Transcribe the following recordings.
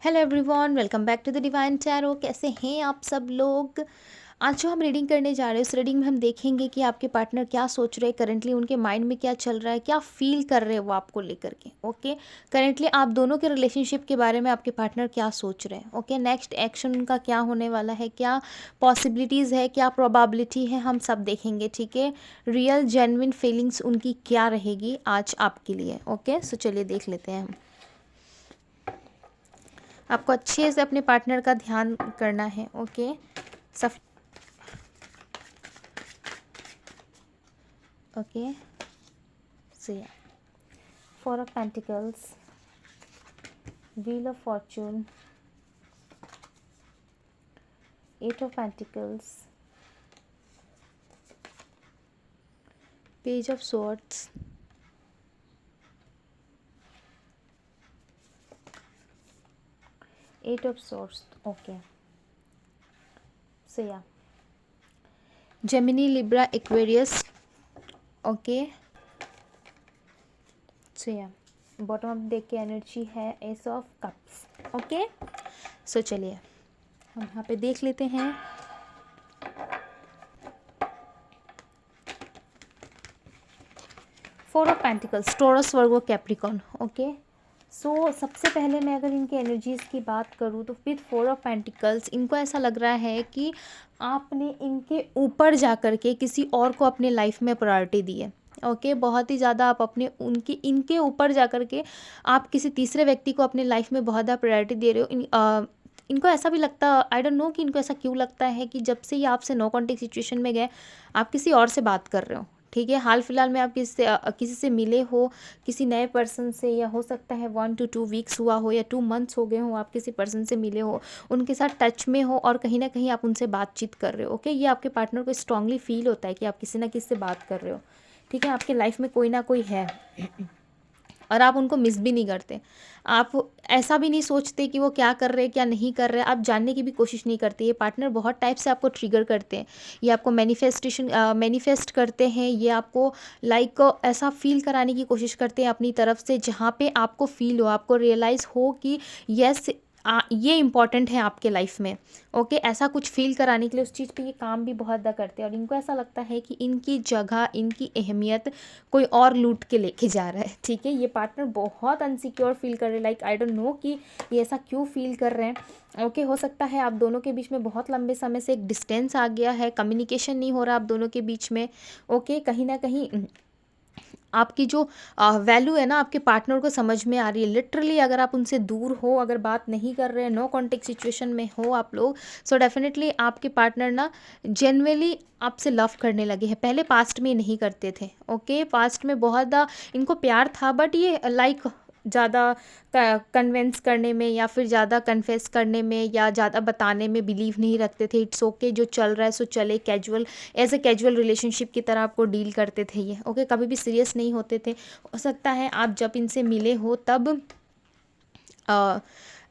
Hello everyone, welcome back to the divine tarot. कैसे हैं आप सब लोग। आज जो हम रीडिंग करने जा रहे हैं उस रीडिंग में हम देखेंगे कि आपके पार्टनर क्या सोच रहे हैं करंटली, उनके माइंड में क्या चल रहा है, क्या फील कर रहे हैं वो आपको लेकर के। ओके, करंटली आप दोनों के रिलेशनशिप के बारे में आपके पार्टनर क्या सोच रहे हैं। ओके, नेक्स्ट एक्शन उनका क्या होने वाला है, क्या पॉसिबिलिटीज़ है, क्या प्रोबेबिलिटी है, हम सब देखेंगे। ठीक है, रियल जेन्युइन फीलिंग्स उनकी क्या रहेगी आज आपके लिए। ओके, सो चलिए देख लेते हैं हम। आपको अच्छे से अपने पार्टनर का ध्यान करना है। ओके, सब ओके। सो या, 4 of Pentacles, Wheel of Fortune, 8 of Pentacles, Page of Swords, Eight of Swords. Okay, so yeah, Gemini, Libra, Aquarius. Okay, so या बॉटम अप देख के एनर्जी है ace of cups. Okay, so चलिए हम यहाँ पे देख लेते हैं। Four of pentacles, Taurus, Virgo, Capricorn. Okay, so सबसे पहले मैं अगर इनके एनर्जीज़ की बात करूँ तो विद 4 of Pentacles इनको ऐसा लग रहा है कि आपने इनके ऊपर जा कर के किसी और को अपने लाइफ में प्रायोरिटी दी है। ओके, बहुत ही ज़्यादा आप अपने इनके ऊपर जा कर के आप किसी तीसरे व्यक्ति को अपने लाइफ में बहुत ज़्यादा प्रायोरिटी दे रहे हो। इनको ऐसा भी लगता, आई डोंट नो कि इनको ऐसा क्यों लगता है कि जब से ये आपसे नो कॉन्टेक्ट सिचुएशन में गए आप किसी और से बात कर रहे हो। ठीक है, हाल फिलहाल में आप किसी से मिले हो, किसी नए पर्सन से, या हो सकता है 1 to 2 वीक्स हुआ हो या 2 months हो गए हो, आप किसी पर्सन से मिले हो, उनके साथ टच में हो और कहीं ना कहीं आप उनसे बातचीत कर रहे हो। ओके, ये आपके पार्टनर को स्ट्रांगली फील होता है कि आप किसी ना किसी से बात कर रहे हो। ठीक है, आपके लाइफ में कोई ना कोई है और आप उनको मिस भी नहीं करते। आप ऐसा भी नहीं सोचते कि वो क्या कर रहे हैं क्या नहीं कर रहे हैं, आप जानने की भी कोशिश नहीं करते। ये पार्टनर बहुत टाइप से आपको ट्रिगर करते हैं, ये आपको मैनिफेस्ट करते हैं, ये आपको ऐसा फील कराने की कोशिश करते हैं अपनी तरफ से जहाँ पे आपको फील हो, आपको रियलाइज़ हो कि यस ये इम्पॉर्टेंट है आपके लाइफ में। ओके, ऐसा कुछ फील कराने के लिए उस चीज़ पे ये काम भी बहुत ज़्यादा करते हैं और इनको ऐसा लगता है कि इनकी जगह, इनकी अहमियत कोई और लूट के लेके जा रहा है। ठीक है, ये पार्टनर बहुत अनसिक्योर फील कर रहे हैं, लाइक आई डोंट नो कि ये ऐसा क्यों फील कर रहे हैं। ओके, हो सकता है आप दोनों के बीच में बहुत लंबे समय से एक डिस्टेंस आ गया है, कम्युनिकेशन नहीं हो रहा आप दोनों के बीच में। ओके, कहीं ना कहीं आपकी जो वैल्यू है ना आपके पार्टनर को समझ में आ रही है। लिटरली अगर आप उनसे दूर हो, अगर बात नहीं कर रहे हैं, नो कॉन्टेक्ट सिचुएशन में हो आप लोग, सो डेफिनेटली आपके पार्टनर ना जेन्युइनली आपसे लव करने लगे हैं। पहले पास्ट में नहीं करते थे। ओके, पास्ट में बहुत ज़्यादा इनको प्यार था, बट ये लाइक ज़्यादा कन्विंस करने में या फिर ज़्यादा कन्फेस करने में या ज़्यादा बताने में बिलीव नहीं रखते थे। इट्स ओके, जो चल रहा है सो चले, casual as a casual relationship की तरह आपको डील करते थे ये। ओके, कभी भी सीरियस नहीं होते थे। हो सकता है आप जब इनसे मिले हो तब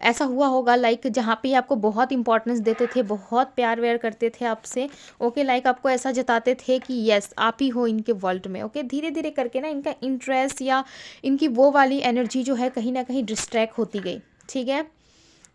ऐसा हुआ होगा, लाइक जहाँ पे आपको बहुत इंपॉर्टेंस देते थे, बहुत प्यार व्यार करते थे आपसे। ओके, लाइक आपको ऐसा जताते थे कि यस आप ही हो इनके वर्ल्ड में। ओके, धीरे धीरे करके ना इनका इंटरेस्ट या इनकी वो वाली एनर्जी जो है कहीं ना कहीं डिस्ट्रैक्ट होती गई। ठीक है,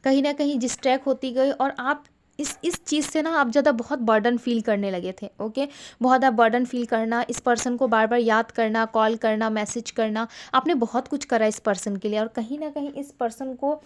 कहीं ना कहीं डिस्ट्रैक्ट होती गई और आप इस चीज़ से ना आप ज़्यादा बहुत बर्डन फील करने लगे थे। ओके, बहुत ज़्यादा बर्डन फील करना, इस पर्सन को बार बार याद करना, कॉल करना, मैसेज करना, आपने बहुत कुछ करा इस पर्सन के लिए और कहीं ना कहीं इस पर्सन को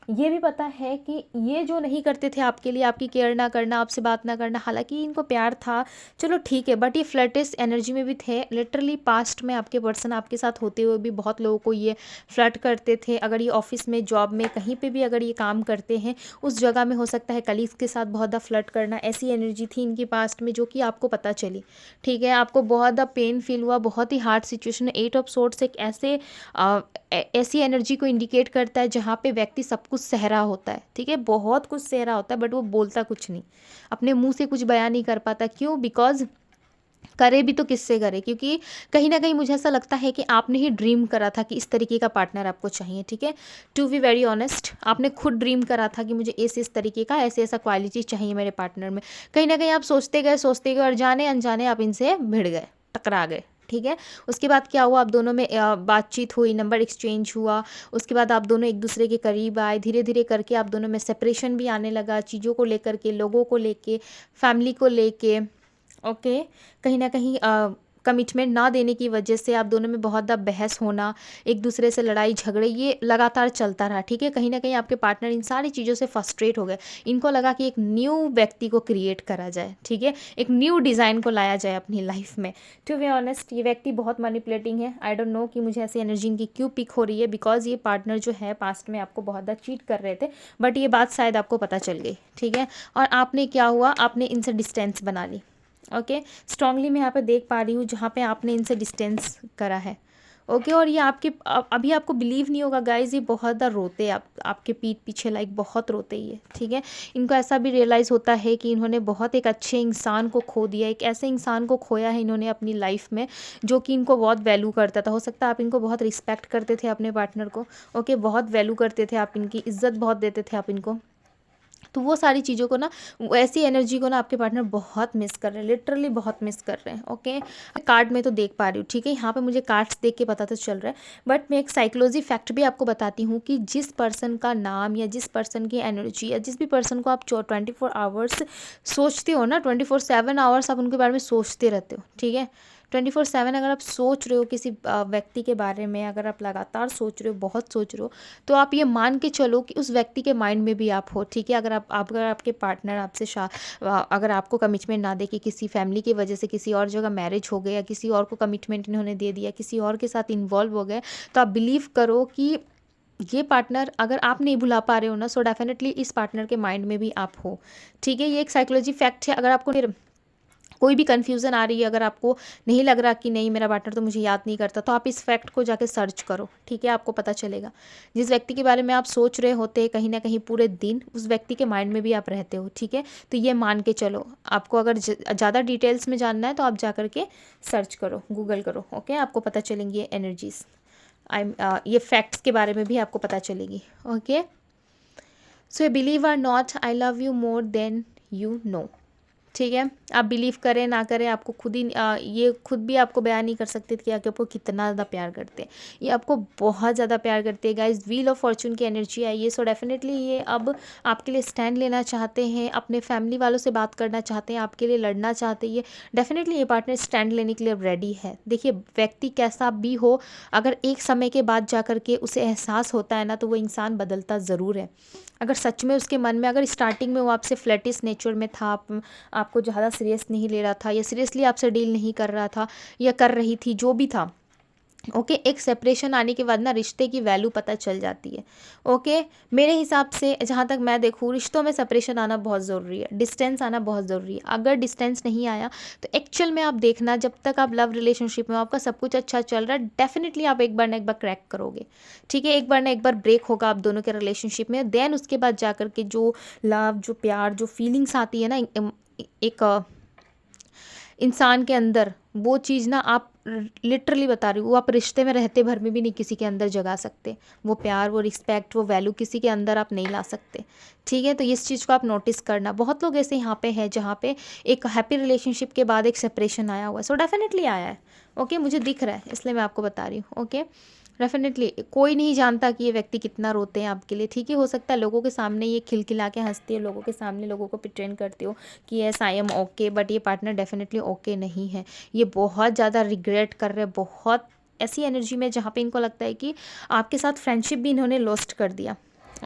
ये भी पता है कि ये जो नहीं करते थे आपके लिए, आपकी केयर ना करना, आपसे बात ना करना, हालांकि इनको प्यार था, चलो ठीक है, बट ये फ्लर्टिश एनर्जी में भी थे। लिटरली पास्ट में आपके पर्सन आपके साथ होते हुए भी बहुत लोगों को ये फ्लर्ट करते थे। अगर ये ऑफिस में, जॉब में, कहीं पे भी अगर ये काम करते हैं उस जगह में हो सकता है कलीग्स के साथ बहुत ज़्यादा फ्लर्ट करना, ऐसी एनर्जी थी इनकी पास्ट में जो कि आपको पता चली। ठीक है, आपको बहुत ज़्यादा पेन फील हुआ, बहुत ही हार्ड सिचुएशन। 8 of Swords एक ऐसी एनर्जी को इंडिकेट करता है जहाँ पे व्यक्ति सब कुछ सह रहा होता है। ठीक है, बहुत कुछ सह रहा होता है बट वो बोलता कुछ नहीं, अपने मुंह से कुछ बयान नहीं कर पाता। क्यों? बिकॉज करे भी तो किससे करे, क्योंकि कहीं ना कहीं मुझे ऐसा लगता है कि आपने ही ड्रीम करा था कि इस तरीके का पार्टनर आपको चाहिए। ठीक है, टू बी वेरी ऑनेस्ट, आपने खुद ड्रीम करा था कि मुझे इस तरीके का ऐसा क्वालिटी चाहिए मेरे पार्टनर में। कहीं ना कहीं आप सोचते गए और जाने अनजाने आप इनसे भिड़ गए, टकरा गए। ठीक है। उसके बाद क्या हुआ, आप दोनों में बातचीत हुई, नंबर एक्सचेंज हुआ, उसके बाद आप दोनों एक दूसरे के करीब आए, धीरे धीरे करके आप दोनों में सेपरेशन भी आने लगा, चीज़ों को लेकर के, लोगों को लेके, फैमिली को लेके। ओके, कहीं ना कहीं कमिटमेंट ना देने की वजह से आप दोनों में बहुत ज़्यादा बहस होना, एक दूसरे से लड़ाई झगड़े, ये लगातार चलता रहा, ठीक है। कहीं ना कहीं आपके पार्टनर इन सारी चीज़ों से फ्रस्ट्रेट हो गए, इनको लगा कि एक न्यू व्यक्ति को क्रिएट करा जाए, ठीक है, एक न्यू डिज़ाइन को लाया जाए अपनी लाइफ में। टू बी ऑनेस्ट, ये व्यक्ति बहुत मैनिपुलेटिंग है। आई डोंट नो कि मुझे ऐसी एनर्जी इनकी क्यों पिक हो रही है, बिकॉज ये पार्टनर जो है पास्ट में आपको बहुत ज़्यादा चीट कर रहे थे, बट ये बात शायद आपको पता चल गई, ठीक है। और आपने क्या हुआ, आपने इनसे डिस्टेंस बना ली। ओके, स्ट्रांगली मैं यहाँ पे देख पा रही हूँ जहाँ पे आपने इनसे डिस्टेंस करा है। ओके, और ये आपके अभी आपको बिलीव नहीं होगा गाइज, ये बहुत ज़्यादा रोते हैं आपके पीठ पीछे, लाइक बहुत रोते ही है, ठीक है। इनको ऐसा भी रियलाइज़ होता है कि इन्होंने बहुत एक अच्छे इंसान को खो दिया, एक ऐसे इंसान को खोया है इन्होंने अपनी लाइफ में जो कि इनको बहुत वैल्यू करता था। हो सकता है आप इनको बहुत रिस्पेक्ट करते थे अपने पार्टनर को, ओके, बहुत वैल्यू करते थे आप, इनकी इज्जत बहुत देते थे आप इनको। तो वो सारी चीज़ों को ना, ऐसी एनर्जी को ना आपके पार्टनर बहुत मिस कर रहे हैं, लिटरली बहुत मिस कर रहे हैं। ओके, कार्ड में तो देख पा रही हूँ, ठीक है, यहाँ पे मुझे कार्ड्स देख के पता तो चल रहा है, बट मैं एक साइकोलॉजी फैक्ट भी आपको बताती हूँ कि जिस पर्सन का नाम या जिस पर्सन की एनर्जी या जिस भी पर्सन को आप 24 आवर्स सोचते हो ना, 24/7 आवर्स आप उनके बारे में सोचते रहते हो, ठीक है। 24/7 अगर आप सोच रहे हो किसी व्यक्ति के बारे में, अगर आप लगातार सोच रहे हो, बहुत सोच रहे हो, तो आप ये मान के चलो कि उस व्यक्ति के माइंड में भी आप हो, ठीक है। अगर आपके पार्टनर आपसे अगर आपको कमिटमेंट ना दे कि किसी फैमिली की वजह से किसी और जगह मैरिज हो गया, किसी और को कमिटमेंट इन्होंने दे दिया, किसी और के साथ इन्वॉल्व हो गए, तो आप बिलीव करो कि ये पार्टनर अगर आप नहीं भुला पा रहे हो ना, सो डेफिनेटली इस पार्टनर के माइंड में भी आप हो, ठीक है। ये एक साइकोलॉजी फैक्ट है। अगर आपको कोई भी कन्फ्यूज़न आ रही है, अगर आपको नहीं लग रहा कि नहीं मेरा पार्टनर तो मुझे याद नहीं करता, तो आप इस फैक्ट को जाके सर्च करो, ठीक है, आपको पता चलेगा। जिस व्यक्ति के बारे में आप सोच रहे होते हैं कहीं ना कहीं पूरे दिन, उस व्यक्ति के माइंड में भी आप रहते हो, ठीक है। तो ये मान के चलो, आपको अगर ज़्यादा डिटेल्स में जानना है तो आप जा करके सर्च करो, गूगल करो, ओके, आपको पता चलेंगी एनर्जीज़, ये फैक्ट्स के बारे में भी आपको पता चलेगी। Okay, so believe or not, I love you more than you know, ठीक है। आप बिलीव करें ना करें, आपको खुद ही ये खुद भी आपको बयान नहीं कर सकते कि आपको कितना ज़्यादा प्यार करते हैं। ये आपको बहुत ज़्यादा प्यार करते हैं गाइस। व्हील ऑफ फॉर्चून की एनर्जी आई है, सो डेफिनेटली ये अब आपके लिए स्टैंड लेना चाहते हैं, अपने फैमिली वालों से बात करना चाहते हैं, आपके लिए लड़ना चाहते हैं। ये डेफिनेटली ये पार्टनर स्टैंड लेने के लिए रेडी है। देखिए, व्यक्ति कैसा भी हो, अगर एक समय के बाद जा करके उसे एहसास होता है ना, तो वो इंसान बदलता ज़रूर है। अगर सच में उसके मन में, अगर स्टार्टिंग में वो आपसे फ्लैटिस नेचर में था, आपको ज़्यादा सीरियस नहीं ले रहा था, या सीरियसली आपसे डील नहीं कर रहा था या कर रही थी, जो भी था, ओके, एक सेपरेशन आने के बाद ना रिश्ते की वैल्यू पता चल जाती है। ओके, मेरे हिसाब से जहाँ तक मैं देखूँ, रिश्तों में सेपरेशन आना बहुत ज़रूरी है, डिस्टेंस आना बहुत ज़रूरी है। अगर डिस्टेंस नहीं आया तो एक्चुअल में आप देखना, जब तक आप लव रिलेशनशिप में आपका सब कुछ अच्छा चल रहा है, डेफिनेटली आप एक बार ना एक बार क्रैक करोगे, ठीक है, एक बार ना एक बार ब्रेक होगा आप दोनों के रिलेशनशिप में। देन उसके बाद जा कर के जो लव, जो प्यार, जो फीलिंग्स आती है ना एक इंसान के अंदर, वो चीज़ ना आप लिटरली बता रही हूँ, वो आप रिश्ते में रहते भर में भी नहीं किसी के अंदर जगा सकते। वो प्यार, वो रिस्पेक्ट, वो वैल्यू किसी के अंदर आप नहीं ला सकते, ठीक है। तो इस चीज़ को आप नोटिस करना। बहुत लोग ऐसे यहाँ पे हैं जहाँ पे एक हैप्पी रिलेशनशिप के बाद एक सेपरेशन आया हुआ है, सो डेफिनेटली आया है, ओके, मुझे दिख रहा है, इसलिए मैं आपको बता रही हूँ। ओके, डेफिनेटली कोई नहीं जानता कि ये व्यक्ति कितना रोते हैं आपके लिए, ठीक है। हो सकता है लोगों के सामने ये खिलखिला के हंसती है, लोगों के सामने लोगों को प्रिटेंड करती हो कि yes I am okay, but ये पार्टनर डेफिनेटली ओके नहीं है। ये बहुत ज़्यादा रिग्रेट कर रहे हैं, बहुत ऐसी एनर्जी में जहाँ पे इनको लगता है कि आपके साथ फ्रेंडशिप भी इन्होंने लॉस्ट कर दिया।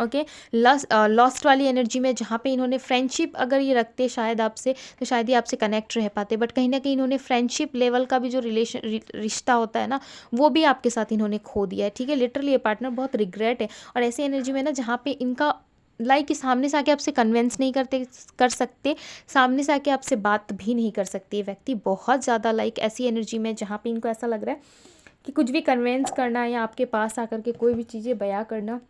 ओके, लॉस्ट वाली एनर्जी में जहाँ पे इन्होंने फ्रेंडशिप अगर ये रखते शायद आपसे, तो शायद ही आपसे कनेक्ट रह पाते, बट कहीं ना कहीं इन्होंने फ्रेंडशिप लेवल का भी जो रिश्ता होता है ना, वो भी आपके साथ इन्होंने खो दिया है, ठीक है। लिटरली ये पार्टनर बहुत रिग्रेट है। और ऐसी एनर्जी में ना जहाँ पे इनका लाइक सामने से आके आपसे कन्विंस नहीं कर सकते, सामने से आके आपसे बात भी नहीं कर सकती। ये व्यक्ति बहुत ज़्यादा लाइक ऐसी एनर्जी में जहाँ पे इनको ऐसा लग रहा है कि कुछ भी कन्विंस करना या आपके पास आकर के कोई भी चीज़ें बयां करना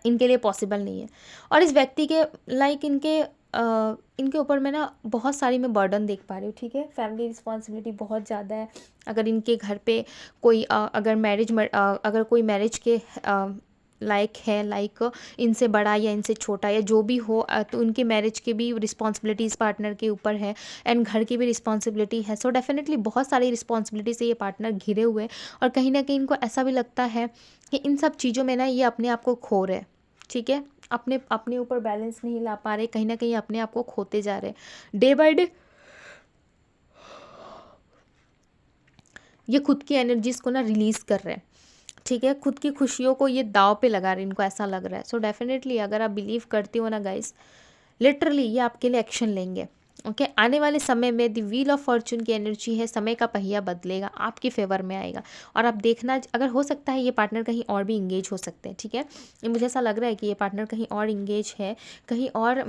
इनके लिए पॉसिबल नहीं है। और इस व्यक्ति के लाइक इनके ऊपर मैं ना बहुत सारी मैं बर्डन देख पा रही हूँ, ठीक है। फैमिली रिस्पॉन्सिबिलिटी बहुत ज़्यादा है। अगर इनके घर पे कोई अगर कोई मैरिज के लायक है, लाइक इनसे बड़ा या इनसे छोटा या जो भी हो, तो उनके मैरिज की भी रिस्पॉन्सिबिलिटीज़ पार्टनर के ऊपर है एंड घर की भी रिस्पॉन्सिबिलिटी है। सो डेफिनेटली बहुत सारी रिस्पॉन्सिबिलिटी से ये पार्टनर घिरे हुए हैं और कहीं ना कहीं इनको ऐसा भी लगता है कि इन सब चीज़ों में ना ये अपने आप को खो रहे हैं, ठीक है, अपने ऊपर बैलेंस नहीं ला पा रहे, कहीं ना कहीं अपने आप को खोते जा रहे हैं। डे बाय डे ये खुद की एनर्जीज़ को ना रिलीज़ कर रहे हैं, ठीक है, खुद की खुशियों को ये दाव पे लगा रहे हैं, इनको ऐसा लग रहा है। सो डेफिनेटली अगर आप बिलीव करती हो ना गाइस, लिटरली ये आपके लिए एक्शन लेंगे। ओके, आने वाले समय में द व्हील ऑफ फॉर्चून की एनर्जी है, समय का पहिया बदलेगा, आपके फेवर में आएगा। और आप देखना, अगर हो सकता है ये पार्टनर कहीं और भी इंगेज हो सकते हैं, ठीक है, ये मुझे ऐसा लग रहा है कि ये पार्टनर कहीं और इंगेज है, कहीं और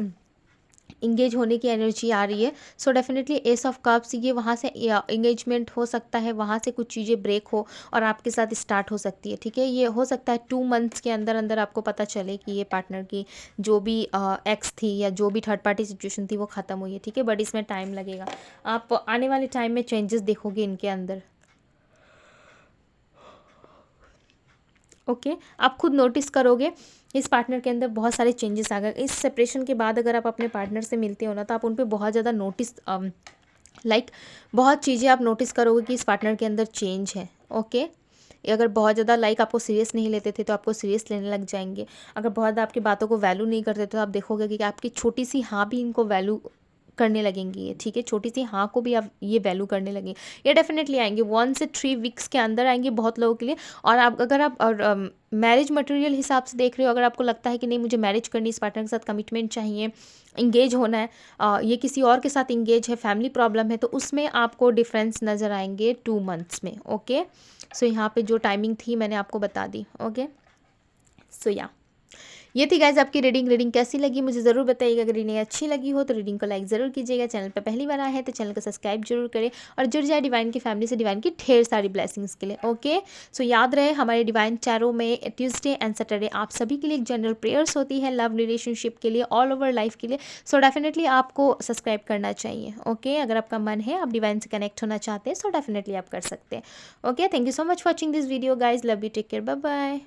इंगेज होने की एनर्जी आ रही है। So definitely S of cups, ये वहाँ से इंगेजमेंट हो सकता है, वहाँ से कुछ चीज़ें ब्रेक हो और आपके साथ स्टार्ट हो सकती है, ठीक है। ये हो सकता है 2 मंथ्स के अंदर अंदर आपको पता चले कि ये पार्टनर की जो भी एक्स थी या जो भी थर्ड पार्टी सिचुएशन थी वो ख़त्म हुई है, ठीक है, बट इसमें टाइम लगेगा। आप आने वाले टाइम में चेंजेस देखोगे इनके अंदर। ओके, आप खुद नोटिस करोगे इस पार्टनर के अंदर बहुत सारे चेंजेस आ गए। इस सेपरेशन के बाद अगर आप अपने पार्टनर से मिलते हो ना, तो आप उन पे बहुत ज़्यादा नोटिस लाइक बहुत चीज़ें आप नोटिस करोगे कि इस पार्टनर के अंदर चेंज है। ओके, अगर बहुत ज़्यादा लाइक आपको सीरियस नहीं लेते थे तो आपको सीरियस लेने लग जाएंगे। अगर बहुत ज़्यादा आपकी बातों को वैल्यू नहीं करते तो आप देखोगे कि आपकी छोटी सी हाँ भी इनको वैल्यू करने लगेंगी ये, ठीक है, छोटी सी हाँ को भी आप ये वैल्यू करने लगेंगे। ये डेफिनेटली आएंगे 1 से 3 वीक्स के अंदर आएंगे बहुत लोगों के लिए। और आप अगर आप मैरिज मटेरियल हिसाब से देख रहे हो, अगर आपको लगता है कि नहीं मुझे मैरिज करनी, इस पार्टनर के साथ कमिटमेंट चाहिए, इंगेज होना है, ये किसी और के साथ इंगेज है, फैमिली प्रॉब्लम है, तो उसमें आपको डिफरेंस नज़र आएंगे 2 मंथ्स में। ओके, सो यहाँ पे जो टाइमिंग थी मैंने आपको बता दी। ओके, सो या ये थी गाइज आपकी रीडिंग कैसी लगी मुझे ज़रूर बताइएगा। अगर रीडिंग अच्छी लगी हो तो रीडिंग को लाइक ज़रूर कीजिएगा। चैनल पर पहली बार आए हैं तो चैनल को सब्सक्राइब जरूर करें और जुड़ जाए डिवाइन की फैमिली से, डिवाइन की ढेर सारी ब्लेसिंग्स के लिए। ओके, सो याद रहे हमारे डिवाइन चैरों में ट्यूसडे एंड सैटरडे आप सभी के लिए एक जनरल प्रेयर्स होती है, लव रिलेशनशिप के लिए, ऑल ओवर लाइफ के लिए। सो डेफिनेटली आपको सब्सक्राइब करना चाहिए। ओके, अगर आपका मन है, आप डिवाइन से कनेक्ट होना चाहते हैं, सो डेफिनेटली आप कर सकते हैं। Okay, thank you so much for watching this video guys, love you, take care, bye bye.